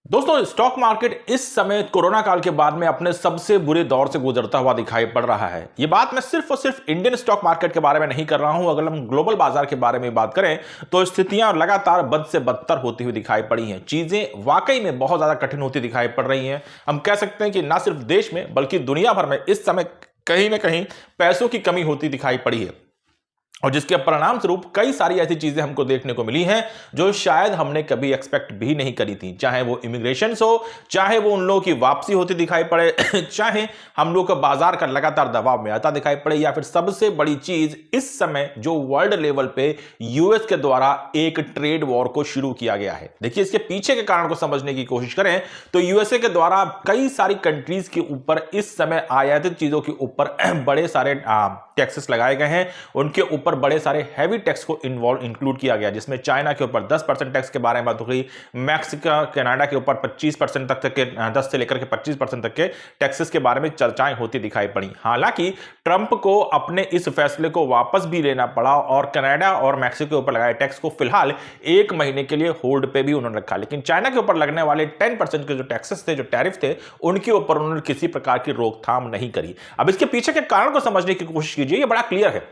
दोस्तों, stock market इस समय कोरोना काल के बाद में अपने सबसे बुरे दौर से गुजरता हुआ दिखाई पड़ रहा है। ये बात मैं सिर्फ और सिर्फ इंडियन स्टॉक मार्केट के बारे में नहीं कर रहा हूं। अगर हम ग्लोबल बाजार के बारे में बात करें तो स्थितियां लगातार बद से बदतर होती हुई दिखाई पड़ी हैं। चीजें वाकई में बहुत ज्यादा कठिन होती दिखाई पड़ रही हैं। हम कह सकते हैं कि ना सिर्फ देश में बल्कि दुनिया भर में इस समय कहीं ना कहीं पैसों की कमी होती दिखाई पड़ी है, और जिसके परिणाम स्वरूप कई सारी ऐसी चीजें हमको देखने को मिली हैं जो शायद हमने कभी एक्सपेक्ट भी नहीं करी थी। चाहे वो इमिग्रेशन हो, चाहे वो उन लोगों की वापसी होती दिखाई पड़े, चाहे हम लोग का बाजार का लगातार दबाव में आता दिखाई पड़े, या फिर सबसे बड़ी चीज इस समय जो वर्ल्ड लेवल पे यूएस के द्वारा एक ट्रेड वॉर को शुरू किया गया है। देखिए, इसके पीछे के कारण को समझने की कोशिश करें तो यूएसए के द्वारा कई सारी कंट्रीज के ऊपर इस समय आयातित चीजों के ऊपर बड़े सारे टैक्सेस लगाए गए हैं। उनके ऊपर बड़े सारे हैवी टैक्स को इंक्लूड किया गया, जिसमें चाइना के ऊपर 10% टैक्स के बारे में बात हो गई, मैक्सिको कनाडा के ऊपर 25% तक के 10 से लेकर के 25% तक के टैक्सेस के बारे में चर्चाएं होती दिखाई पड़ी। हालांकि ट्रंप को अपने इस फैसले को वापस भी लेना पड़ा और कनाडा और मैक्सिको के ऊपर लगाए टैक्स को फिलहाल 1 महीने के लिए होल्ड पे भी उन्होंने रखा। लेकिन चाइना के ऊपर लगने वाले 10% के जो टैक्सेस थे, जो टैरिफ थे, उनके ऊपर उन्होंने किसी प्रकार की रोकथाम नहीं करी। अब इसके पीछे के कारण को समझने की कोशिश कीजिए। यह बड़ा क्लियर है।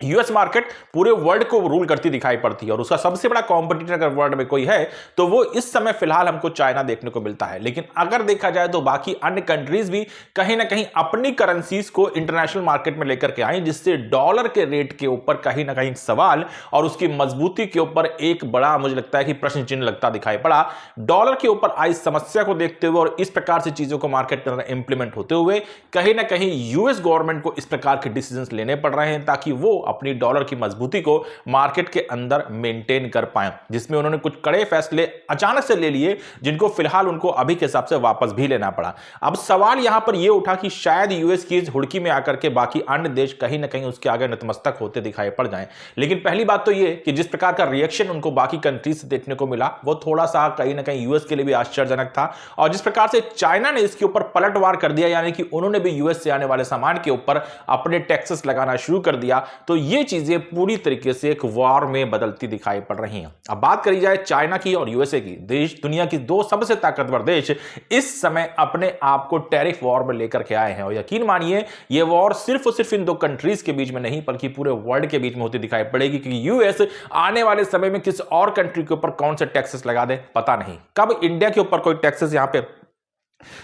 यूएस मार्केट पूरे वर्ल्ड को रूल करती दिखाई पड़ती है और उसका सबसे बड़ा कॉम्पिटिटर अगर वर्ल्ड में कोई है तो वो इस समय फिलहाल हमको चाइना देखने को मिलता है। लेकिन अगर देखा जाए तो बाकी अन्य कंट्रीज भी कहीं ना कहीं अपनी करेंसीज को इंटरनेशनल मार्केट में लेकर के आई, जिससे डॉलर के रेट के ऊपर कहीं ना कहीं सवाल और उसकी मजबूती के ऊपर एक बड़ा, मुझे लगता है कि प्रश्न चिन्ह लगता दिखाई पड़ा। डॉलर के ऊपर आई समस्या को देखते हुए और इस प्रकार से चीजों को मार्केट के अंदर इंप्लीमेंट होते हुए कहीं ना कहीं यूएस गवर्नमेंट को इस प्रकार के डिसीजंस लेने पड़ रहे हैं ताकि वो अपनी डॉलर की मजबूती को मार्केट के अंदर मेंटेन कर पाए, जिसमें उन्होंने कुछ कड़े फैसले अचानक से ले लिए जिनको फिलहाल उनको अभी के हिसाब से वापस भी लेना पड़ा। अब सवाल यहां पर यह उठा कि शायद यूएस की इस हुड़की में आकर के बाकी अन्य देश कहीं ना कहीं उसके आगे नतमस्तक होते दिखाई पड़ जाएं। लेकिन पहली बात तो यह कि जिस प्रकार का रिएक्शन उनको बाकी कंट्रीज से देखने को मिला वो थोड़ा सा कहीं ना कहीं यूएस के लिए भी आश्चर्यजनक था, और जिस प्रकार से चाइना ने इसके ऊपर पलटवार कर दिया, यानी कि उन्होंने भी यूएस से आने वाले सामान के ऊपर अपने टैक्सेस लगाना शुरू कर दिया, तो ये चीजें पूरी तरीके से एक वॉर में बदलती दिखाई पड़ रही हैं। अब बात करी जाए चाइना की और यूएसए की, देश दुनिया की दो सबसे ताकतवर देश इस समय अपने आप को टैरिफ वॉर में लेकर के आए हैं, और यकीन मानिए ये वॉर सिर्फ और सिर्फ इन दो कंट्रीज के बीच में नहीं बल्कि पूरे वर्ल्ड के बीच में होती दिखाई पड़ेगी, क्योंकि यूएस आने वाले समय में किस और कंट्री के ऊपर कौन से टैक्सेस लगा दे पता नहीं। कब इंडिया के ऊपर कोई टैक्सेस यहां पे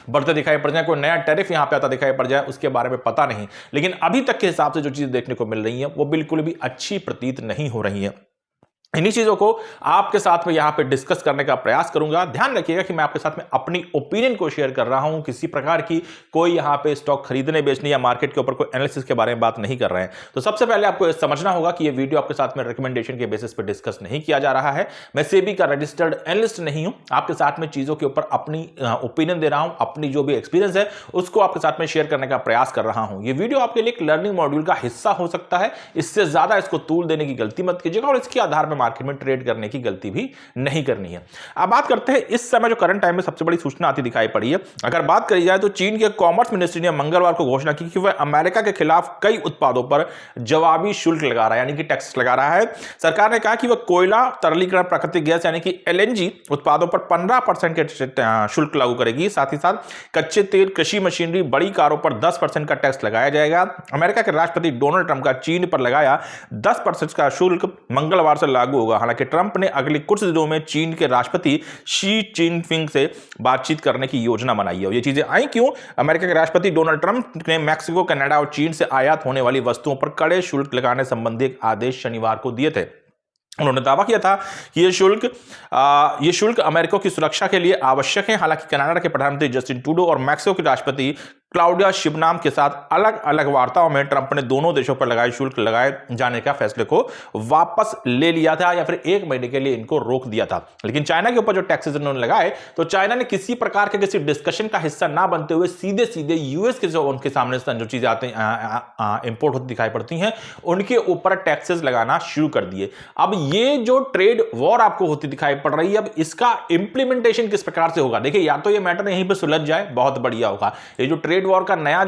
बढ़ते दिखाई पड़ जाए, कोई नया टैरिफ यहां पे आता दिखाई पड़ जाए, उसके बारे में पता नहीं। लेकिन अभी तक के हिसाब से जो चीज देखने को मिल रही है वो बिल्कुल भी अच्छी प्रतीत नहीं हो रही है। इन्हीं चीजों को आपके साथ में यहां पे डिस्कस करने का प्रयास करूंगा। ध्यान रखिएगा कि मैं आपके साथ में अपनी ओपिनियन को शेयर कर रहा हूं, किसी प्रकार की कोई यहां पे स्टॉक खरीदने बेचने या मार्केट के ऊपर कोई एनालिसिस के बारे में बात नहीं कर रहे हैं। तो सबसे पहले आपको समझना होगा कि ये वीडियो आपके साथ में रिकमेंडेशन के बेसिस पे डिस्कस नहीं किया जा रहा है। मैं सेबी का रजिस्टर्ड एनालिस्ट नहीं हूं, आपके साथ में चीजों के ऊपर अपनी ओपिनियन दे रहा हूं, अपनी जो भी एक्सपीरियंस है उसको आपके साथ में शेयर करने का प्रयास कर रहा हूं। ये वीडियो आपके लिए एक लर्निंग मॉड्यूल का हिस्सा हो सकता है, इससे ज्यादा इसको तूल देने की गलती मत कीजिएगा और इसके आधार पर मार्केट में ट्रेड करने की गलती भी नहीं करनी है। अब बात करते हैं इस समय जो करंट टाइम में सबसे बड़ी सूचना आती दिखाई पड़ी है। अगर बात करी जाए तो चीन के कॉमर्स मिनिस्ट्री ने मंगलवार को घोषणा की कि वह अमेरिका के खिलाफ कई उत्पादों पर जवाबी शुल्क लगा रहा है, यानी कि टैक्स लगा रहा है। सरकार ने कहा कि वह कोयला, तरलीकरण प्राकृतिक गैस यानी कि एलएनजी उत्पादों पर 15% के शुल्क लागू करेगी। साथ ही साथ कच्चे तेल, कृषि मशीनरी, बड़ी कारों पर 10% का टैक्स लगाया जाएगा। अमेरिका के राष्ट्रपति डोनाल्ड ट्रंप का चीन पर लगाया 10% का शुल्क मंगलवार से लागू होगा। हालांकि ट्रंप ने अगले कुछ दिनों में चीन के राष्ट्रपति शी चिनफिंग से बातचीत करने की योजना बनाई है। और ये चीजें आई क्यों? अमेरिका के राष्ट्रपति डोनाल्ड ट्रंप ने मैक्सिको, कनाडा और चीन से आयात होने वाली वस्तुओं पर कड़े शुल्क लगाने संबंधी एक आदेश शनिवार को दिए थे। उन्होंने दावा किया था कि ये शुल्क अमेरिका की सुरक्षा के लिए आवश्यक है। हालांकि कनाडा के प्रधानमंत्री जस्टिन ट्रूडो और मैक्सिको के राष्ट्रपति क्लाउडिया शिवनाम के साथ अलग अलग वार्ताओं में ट्रंप ने दोनों देशों पर लगाए शुल्क लगाए जाने का फैसले को वापस ले लिया था, या फिर 1 महीने के लिए इनको रोक दिया था। लेकिन चाइना के ऊपर जो टैक्सेस उन्होंने लगाए तो चाइना ने किसी प्रकार के किसी डिस्कशन का हिस्सा ना बनते हुए सीधे सीधे यूएस के जो उनके सामने जो चीजें आते हैं इंपोर्ट होती दिखाई पड़ती हैं उनके ऊपर टैक्सेस लगाना शुरू कर दिए। अब ये जो ट्रेड वॉर आपको होती दिखाई पड़ रही है, अब इसका इंप्लीमेंटेशन किस प्रकार से होगा? देखिए, या तो ये मैटर यहीं पर सुलझ जाए, बहुत बढ़िया होगा। ये जो ट्रेड ट्रेड वॉर का नया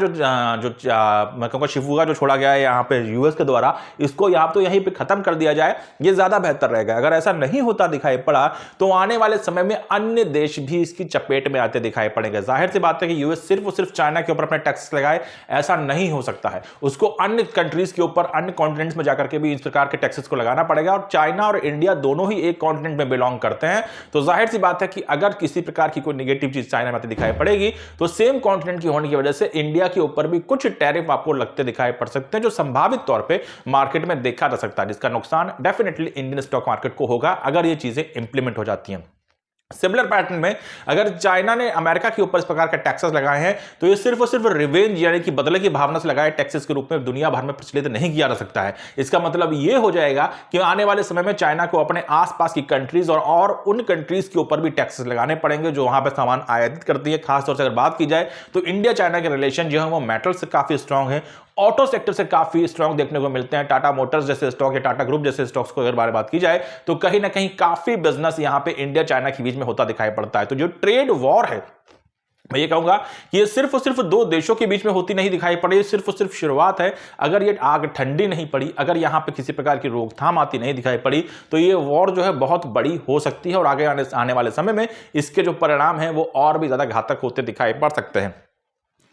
मैं कहूँगा शिफुगा जो छोड़ा गया है यहाँ पे यूएस के द्वारा, इसको यहाँ तो यहीं पे खत्म कर दिया जाए, ये ज्यादा बेहतर रहेगा। अगर ऐसा नहीं होता दिखाई पड़ा तो आने वाले समय में अन्य देश भी इसकी चपेट में आते दिखाई पड़ेंगे। जाहिर सी बात है कि यूएस सिर्फ और सिर्फ चाइना के ऊपर अपने टैक्स लगाए, ऐसा नहीं हो सकता है। उसको अन्य कंट्रीज के ऊपर, अन्य कॉन्टिनेंट्स में जाकर के भी इस प्रकार के टैक्सेस को लगाना पड़ेगा। और चाइना और इंडिया दोनों ही एक कॉन्टिनेंट में बिलोंग करते हैं, तो जाहिर सी बात है कि अगर किसी प्रकार की कोई नेगेटिव चीज चाइना में दिखाई पड़ेगी तो सेम कॉन्टिनेंट की होने की वजह से इंडिया के ऊपर भी कुछ टैरिफ आपको लगते दिखाई पड़ सकते हैं, जो संभावित तौर पे मार्केट में देखा जा सकता है, जिसका नुकसान डेफिनेटली इंडियन स्टॉक मार्केट को होगा अगर ये चीजें इंप्लीमेंट हो जाती हैं। सिमिलर पैटर्न में अगर चाइना ने अमेरिका के ऊपर इस प्रकार के टैक्सेस लगाए हैं तो ये सिर्फ और सिर्फ रिवेंज यानी कि बदले की भावना से लगाए टैक्सेस के रूप में दुनिया भर में प्रचलित नहीं किया जा सकता है। इसका मतलब ये हो जाएगा कि आने वाले समय में चाइना को अपने आसपास की कंट्रीज और उन कंट्रीज के ऊपर भी टैक्सेस लगाने पड़ेंगे जो वहां पर सामान आयातित करती है। खासतौर से अगर बात की जाए तो इंडिया चाइना के रिलेशन जो है वो मेटल से काफी स्ट्रांग है, ऑटो सेक्टर से काफी स्ट्रांग देखने को मिलते हैं। टाटा मोटर्स जैसे स्टॉक या टाटा ग्रुप जैसे स्टॉक्स को अगर बात की जाए तो कहीं ना कहीं काफी बिजनेस यहां पे इंडिया चाइना के बीच में होता दिखाई पड़ता है। तो जो ट्रेड वॉर है, मैं ये कहूंगा कि ये सिर्फ और सिर्फ दो देशों के बीच में होती नहीं दिखाई पड़ी, सिर्फ और सिर्फ शुरुआत है। अगर ये आग ठंडी नहीं पड़ी, अगर यहां पे किसी प्रकार की रोकथाम आती नहीं दिखाई पड़ी तो ये वॉर जो है बहुत बड़ी हो सकती है और आगे आने वाले समय में इसके जो परिणाम है वो और भी ज्यादा घातक होते दिखाई पड़ सकते हैं।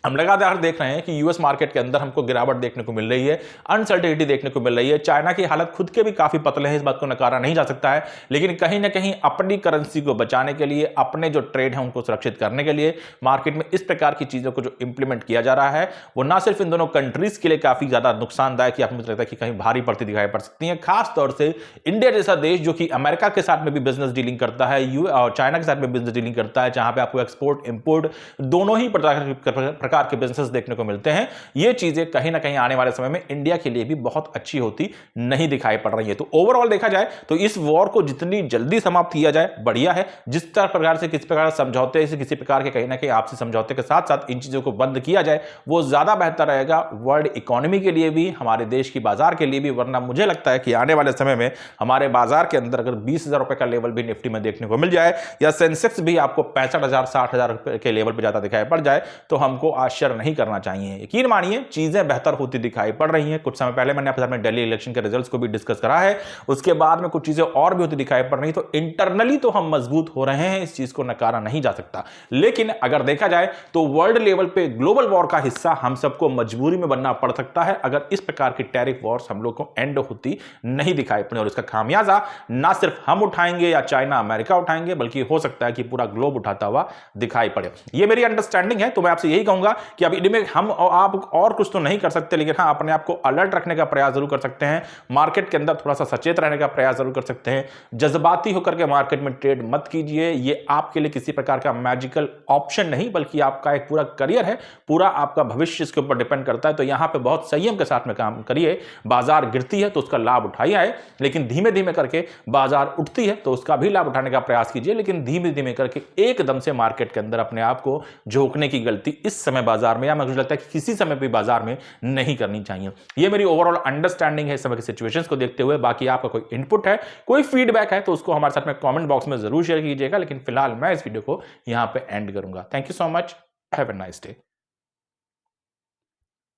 हम लगातार देख रहे हैं कि यूएस मार्केट के अंदर हमको गिरावट देखने को मिल रही है, अनसर्टेनिटी देखने को मिल रही है। चाइना की हालत खुद के भी काफी पतले हैं, इस बात को नकारा नहीं जा सकता है, लेकिन कहीं ना कहीं अपनी करेंसी को बचाने के लिए, अपने जो ट्रेड है उनको सुरक्षित करने के लिए मार्केट में इस प्रकार की चीजों को जो इंप्लीमेंट किया जा रहा है वो ना सिर्फ इन दोनों कंट्रीज के लिए काफी ज्यादा नुकसानदायक या मुझे लगता है कि कहीं भारी पड़ती दिखाई पड़ सकती है। खासतौर से इंडिया जैसा देश जो कि अमेरिका के साथ में भी बिजनेस डीलिंग करता है और चाइना के साथ में बिजनेस डीलिंग करता है, जहां पे आपको एक्सपोर्ट इंपोर्ट दोनों ही प्रकार के बिजनेस देखने को मिलते हैं। ये चीजें कहीं ना कहीं आने वाले समय में इंडिया के लिए भी बहुत अच्छी होती नहीं दिखाई पड़ रही है। तो ओवरऑल देखा जाए तो इस वॉर को जितनी जल्दी समाप्त किया जाए बढ़िया है। जिस प्रकार से किसी प्रकार समझौते से किसी प्रकार के कहीं ना कहीं आपसी समझौते के साथ साथ इन चीजों को बंद किया जाए वो ज्यादा बेहतर रहेगा वर्ल्ड इकोनॉमी के लिए भी, हमारे देश की बाजार के लिए भी। वरना मुझे लगता है कि आने वाले समय में हमारे बाजार के अंदर अगर 20,000 रुपए का लेवल भी निफ्टी में देखने को मिल जाए या सेंसेक्स भी आपको 65,000 60,000 रुपए के लेवल पर ज्यादा दिखाई पड़ जाए तो हमको आश्चर्य नहीं करना चाहिए। यकीन मानिए चीजें बेहतर होती दिखाई पड़ रही हैं। कुछ समय पहले मैंने आपके साथ में दिल्ली इलेक्शन के रिजल्ट्स को भी डिस्कस करा है, उसके बाद में कुछ चीजें और भी होती दिखाई पड़ रही, तो इंटरनली तो हम मजबूत हो रहे हैं, इस चीज को नकारा नहीं जा सकता। लेकिन अगर देखा जाए तो वर्ल्ड लेवल पे ग्लोबल वॉर का हिस्सा हम सबको मजबूरी में बनना पड़ सकता है अगर इस प्रकार की टैरिफ वॉर्स हम लोग को एंड होती नहीं दिखाई पड़ी। और इसका खामियाजा ना सिर्फ हम उठाएंगे या चाइना अमेरिका उठाएंगे, बल्कि हो सकता है कि पूरा ग्लोब उठाता हुआ दिखाई पड़े। ये मेरी अंडरस्टैंडिंग है। तो मैं आपसे यही कहूंगा कि अब इनमें हम और आप और कुछ तो नहीं कर सकते, लेकिन हाँ अपने आप को अलर्ट रखने का प्रयास जरूर कर सकते हैं। मार्केट के अंदर थोड़ा सा सचेत रहने का प्रयास जरूर कर सकते हैं। जज्बाती होकर के मार्केट में ट्रेड मत कीजिए। ये आपके लिए किसी प्रकार का मैजिकल ऑप्शन नहीं, बल्कि आपका एक पूरा करियर है, पूरा आपका भविष्य इसके ऊपर डिपेंड करता है। तो यहां पे बहुत संयम के साथ में काम करिए। बाजार गिरती है तो उसका लाभ उठाइए आए, लेकिन धीमे धीमे करके बाजार उठती है तो उसका भी लाभ उठाने का प्रयास कीजिए। लेकिन धीमे धीमे करके एकदम से मार्केट के अंदर अपने आप को झोंकने की गलती इस समय बाजार में या मुझे लगता है कि किसी समय भी बाजार में नहीं करनी चाहिए। यह मेरी ओवरऑल अंडरस्टैंडिंग है इस समय की सिचुएशंस को देखते हुए। बाकी आपका कोई इनपुट है, कोई फीडबैक है तो उसको हमारे साथ में कमेंट बॉक्स में जरूर शेयर कीजिएगा। लेकिन फिलहाल मैं इस वीडियो को यहां पे एंड करूंगा। Thank you so much, have a nice day.